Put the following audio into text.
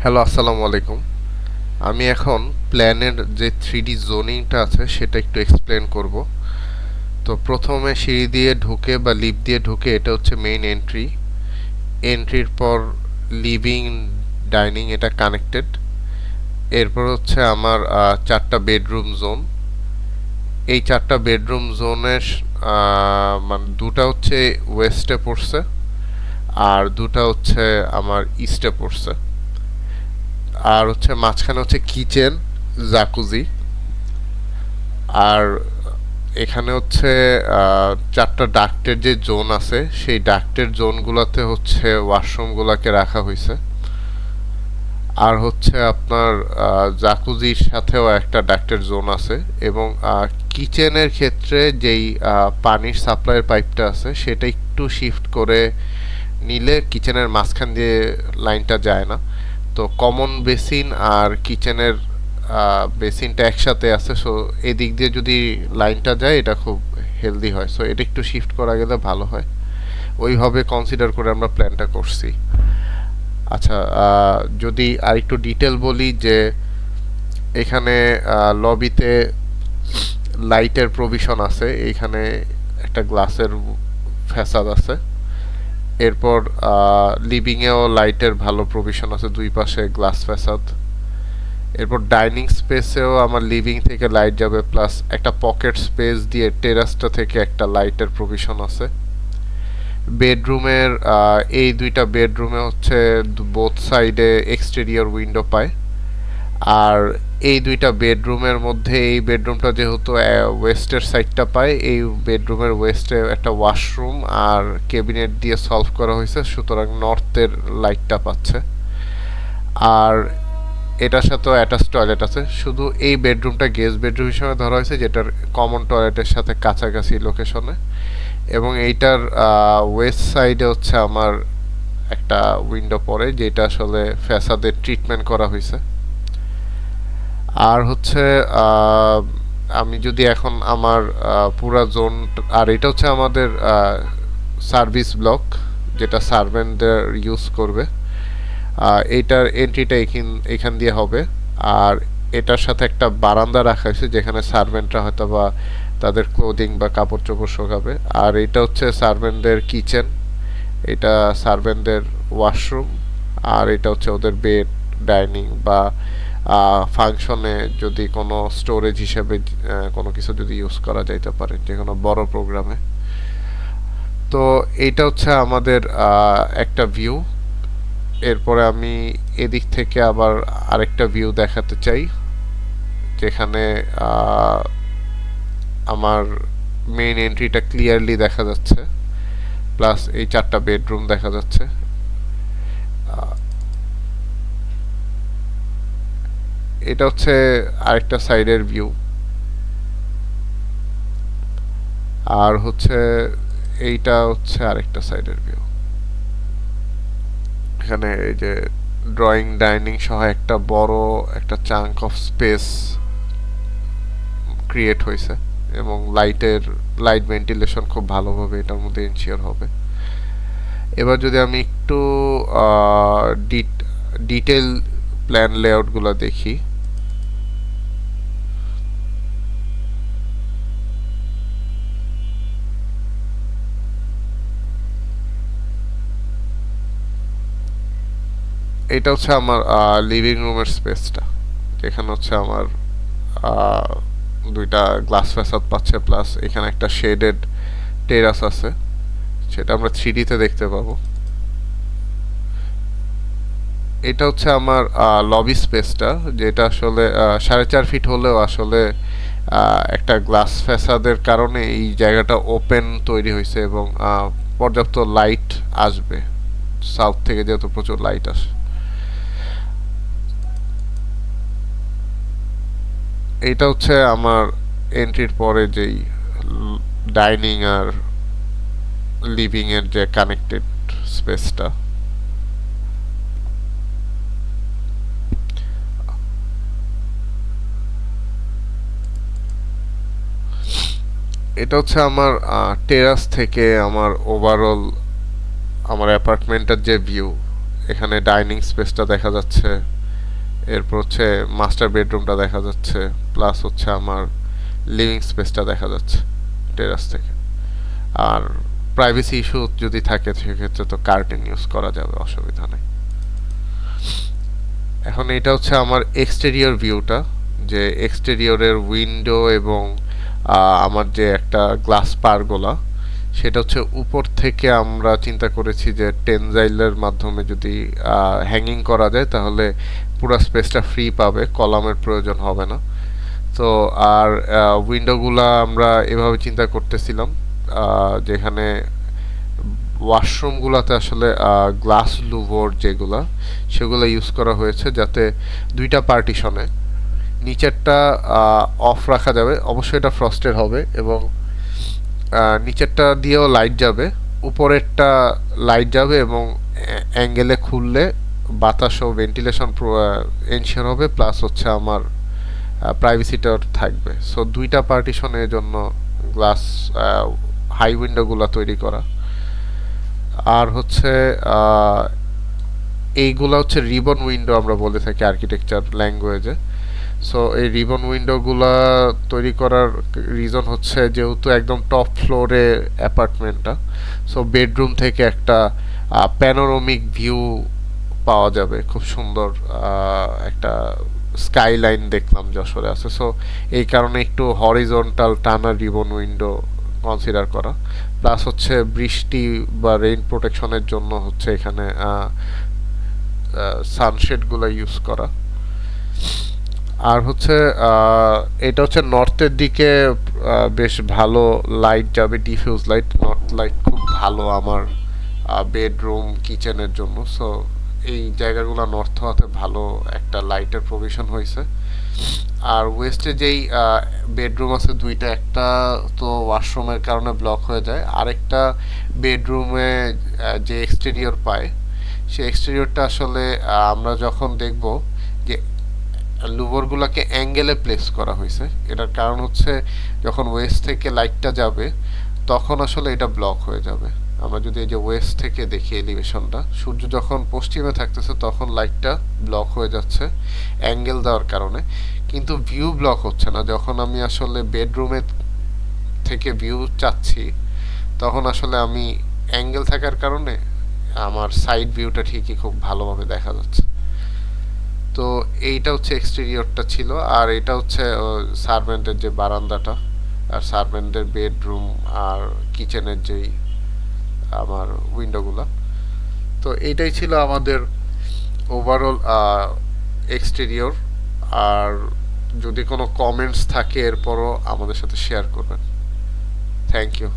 Hello, আসসালামু আলাইকুম। আমি এখন প্ল্যানের যে 3D জোনিংটা আছে সেটা একটু এক্সপ্লেন করব। তো প্রথমে সিঁড়ি দিয়ে ঢুকে বা লিফট দিয়ে ঢুকে এটা হচ্ছে মেইন এন্ট্রি। এন্ট্রির পর লিভিং, ডাইনিং এটা কানেক্টেড। এরপর হচ্ছে আমার চারটা বেডরুম জোন। এই চারটা বেডরুম জোনের মানে দুটা হচ্ছে ওয়েস্টে পড়ছে আর দুটা হচ্ছে আমার ইস্টে পড়ছে। আর হচ্ছে মাঝখানে হচ্ছে কিচেন, জাকুজি। আর এখানে হচ্ছে চারটা ডাক্টের যে জোন আছে সেই ডাক্টের জোনগুলোতে হচ্ছে ওয়াশরুমগুলোকে রাখা হয়েছে। আর হচ্ছে আপনার জাকুজির সাথেও একটা ডাক্টের জোন আছে। এবং কিচেনের ক্ষেত্রে যেই পানির সাপ্লাইয়ের পাইপটা আছে সেটা একটু শিফট করে নিলে কিচেনের মাঝখান দিয়ে লাইনটা যায় না। তো কমন বেসিন আর কিচেনের বেসিনটা একসাথে আছে, সো এদিক দিয়ে যদি লাইনটা যায় এটা খুব হেলদি হয়। সো এটা একটু শিফট করা গেলে ভালো হয়। ওইভাবে কনসিডার করে আমরা প্ল্যানটা করছি। আচ্ছা, যদি আর একটু ডিটেল বলি যে এখানে লবিতে লাইটের প্রভিশন আছে। এইখানে একটা গ্লাসের ফ্যাসাদ আছে। এরপর লিভিংয়েও লাইটের ভালো প্রভিশন আছে, দুই পাশে গ্লাস ফ্যাসাদ। এরপর ডাইনিং স্পেসেও আমার লিভিং থেকে লাইট যাবে, প্লাস একটা পকেট স্পেস দিয়ে টেরাসটা থেকে একটা লাইটের প্রভিশন আছে। বেডরুমের এই দুইটা বেডরুমে হচ্ছে বোথ সাইডে এক্সটেরিয়র উইন্ডো পায়। আর এই দুইটা বেডরুমের মধ্যে এই বেডরুমটা যেহেতু ওয়েস্টের সাইডটা পায়, এই বেডরুমের ওয়েস্টে একটা ওয়াশরুম আর ক্যাবিনেট দিয়ে সলভ করা হয়েছে, সুতরাং নর্থের লাইটটা পাচ্ছে। আর এটার সাথেও অ্যাটাচ টয়লেট আছে। শুধু এই বেডরুমটা গেস্ট বেডরুম হিসেবে ধরা হয়েছে, যেটার কমন টয়লেটের সাথে কাছাকাছি লোকেশনে। এবং এইটার ওয়েস্ট সাইডে হচ্ছে আমার একটা উইন্ডো পড়ে, যেটা আসলে ফ্যাসাদের ট্রিটমেন্ট করা হয়েছে। আর হচ্ছে আমি যদি এখন আমার পুরা জোন, আর এটা হচ্ছে আমাদের সার্ভিস ব্লক, যেটা সার্ভেন্টদের ইউজ করবে। এইটার এন্ট্রিটা এখান দিয়ে হবে। আর এটার সাথে একটা বারান্দা রাখা হয়েছে যেখানে সার্ভেন্টরা হয়তো বা তাদের ক্লোদিং বা কাপড় চোপড় শোকাবে। আর এটা হচ্ছে সার্ভেন্টদের কিচেন, এটা সার্ভেন্টদের ওয়াশরুম, আর এটা হচ্ছে ওদের বেড, ডাইনিং বা ফাংশনে যদি কোনো স্টোরেজ হিসেবে কোনো কিছু যদি ইউজ করা যাইতে পারে যে কোনো বড় প্রোগ্রামে। তো এইটা হচ্ছে আমাদের একটা ভিউ। এরপরে আমি এদিক থেকে আবার আরেকটা ভিউ দেখাতে চাই, যেখানে আমার মেইন এন্ট্রিটা ক্লিয়ারলি দেখা যাচ্ছে, প্লাস এই চারটা বেডরুম দেখা যাচ্ছে। এটা হচ্ছে আরেকটা সাইডের ভিউ। আর হচ্ছে এইটা হচ্ছে আরেকটা সাইডের ভিউ। এখানে এই যে ড্রয়িং, ডাইনিং সহ একটা বড় একটা চাঙ্ক অফ স্পেস ক্রিয়েট হয়েছে। এবং লাইট ভেন্টিলেশন খুব ভালোভাবে এটার মধ্যে এনশিওর হবে। এবার যদি আমি একটু ডিটেল প্ল্যান লেআউটগুলো দেখি। এটা হচ্ছে আমার লিভিং রুমের স্পেসটা, যেখানে হচ্ছে আমার আহ, দুইটা গ্লাস ফ্যাসাদ পাচ্ছে, প্লাস এখানে একটা শেডেড টেরাস আছে, সেটা আমরা 3D-তে দেখতে পাবো। এটা হচ্ছে আমার লবি স্পেসটা, যেটা আসলে 4.5 ফিট হলেও আসলে একটা গ্লাস ফ্যাসাদের কারণে এই জায়গাটা ওপেন তৈরি হয়েছে এবং পর্যাপ্ত লাইট আসবে সাউথ থেকে, যেহেতু প্রচুর লাইট আসে। এটা হচ্ছে আমার এন্ট্রির পরে যেই ডাইনিং আর লিভিং এর যে কানেক্টেড স্পেসটা। এটা হচ্ছে আমার টেরাস থেকে আমার ওভারঅল আমার অ্যাপার্টমেন্টের যে ভিউ, এখানে ডাইনিং স্পেসটা দেখা যাচ্ছে, এরপর হচ্ছে মাস্টার বেডরুমটা দেখা যাচ্ছে, প্লাস হচ্ছে আমার লিভিং স্পেসটা দেখা যাচ্ছে টেরাস থেকে। আর প্রাইভেসি ইস্যু যদি থাকে সেক্ষেত্রে তো কার্টেন ইউজ করা যাবে, অসুবিধা নেই। এখন এটা হচ্ছে আমার এক্সটেরিয়র ভিউটা, যে এক্সটেরিয়রের উইন্ডো এবং আমার যে একটা গ্লাস পারগোলা, সেটা হচ্ছে উপর থেকে আমরা চিন্তা করেছি যে টেনজাইলের মাধ্যমে যদি হ্যাঙ্গিং করা যায় তাহলে পুরো স্পেসটা ফ্রি পাবে, কলামের প্রয়োজন হবে না। তো আর উইন্ডোগুলা আমরা এভাবে চিন্তা করতেছিলাম যেখানে ওয়াশরুমগুলোতে আসলে গ্লাস লুভোর যেগুলা সেগুলো ইউজ করা হয়েছে, যাতে দুইটা পার্টিশনে নিচেরটা অফ রাখা যাবে, অবশ্যই এটা ফ্রস্টের হবে, এবং নিচেরটা দিয়েও লাইট যাবে, উপরেরটা লাইট যাবে, এবং অ্যাঙ্গেলে খুললে বাতাস ও ভেন্টিলেশন এনশিওর হবে, প্লাস হচ্ছে আমার প্রাইভেসিটাও থাকবে। সো দুইটা পার্টিশনের জন্য গ্লাস হাই উইন্ডোগুলো তৈরি করা। আর হচ্ছে এইগুলো হচ্ছে রিবন উইন্ডো আমরা বলে থাকি আর্কিটেকচার ল্যাঙ্গুয়েজে। সো এই রিবন উইন্ডোগুলা তৈরি করার রিজন হচ্ছে যেহেতু একদম টপ ফ্লোরে অ্যাপার্টমেন্টটা, সো বেডরুম থেকে একটা প্যানোরামিক ভিউ পাওয়া যাবে, খুব সুন্দর একটা স্কাইলাইন দেখলাম যশোরে আছে। সো এই কারণে একটু হরিজন্টাল টানা রিবন উইন্ডো কনসিডার করা, প্লাস হচ্ছে বৃষ্টি বা রেইন প্রোটেকশনের জন্য হচ্ছে এখানে সানশেডগুলো ইউজ করা। আর হচ্ছে এটা হচ্ছে নর্থের দিকে বেশ ভালো লাইট যাবে, ডিফিউজ লাইট, নর্থ লাইট খুব ভালো আমার বেডরুম কিচেনের জন্য। সো এই জায়গাগুলো নর্থ হওয়াতে ভালো একটা লাইটের প্রভিশন হয়েছে। আর ওয়েস্টে যেই বেডরুম আছে দুইটা, একটা তো ওয়াশরুমের কারণে ব্লক হয়ে যায়, আরেকটা বেডরুমে যে এক্সটেরিয়র পায় সেই এক্সটেরিয়রটা আসলে আমরা যখন দেখব যে লুভারগুলোকে অ্যাঙ্গেলে প্লেস করা হয়েছে, এটার কারণ হচ্ছে যখন ওয়েস্ট থেকে লাইটটা যাবে তখন আসলে এটা ব্লক হয়ে যাবে। আমরা যদি এই যে ওয়েস্ট থেকে দেখি এলিভেশনটা, সূর্য যখন পশ্চিমে থাকতেছে তখন লাইটটা ব্লক হয়ে যাচ্ছে অ্যাঙ্গেল দেওয়ার কারণে, কিন্তু ভিউ ব্লক হচ্ছে না। যখন আমি আসলে বেডরুমে থেকে ভিউ চাচ্ছি তখন আসলে আমি অ্যাঙ্গেল থাকার কারণে আমার সাইড ভিউটা ঠিকই খুব ভালোভাবে দেখা যাচ্ছে। তো এইটা হচ্ছে এক্সটেরিয়রটা ছিল, আর এটা হচ্ছে সার্ভেন্টের যে বারান্দাটা, আর সার্ভেন্টের বেডরুম আর কিচেনের যেই আমার উইন্ডোগুলো। তো এইটাই ছিল আমাদের ওভারঅল এক্সটেরিয়র। আর যদি কোনো কমেন্টস থাকে এরপরও আমাদের সাথে শেয়ার করবেন। Thank you.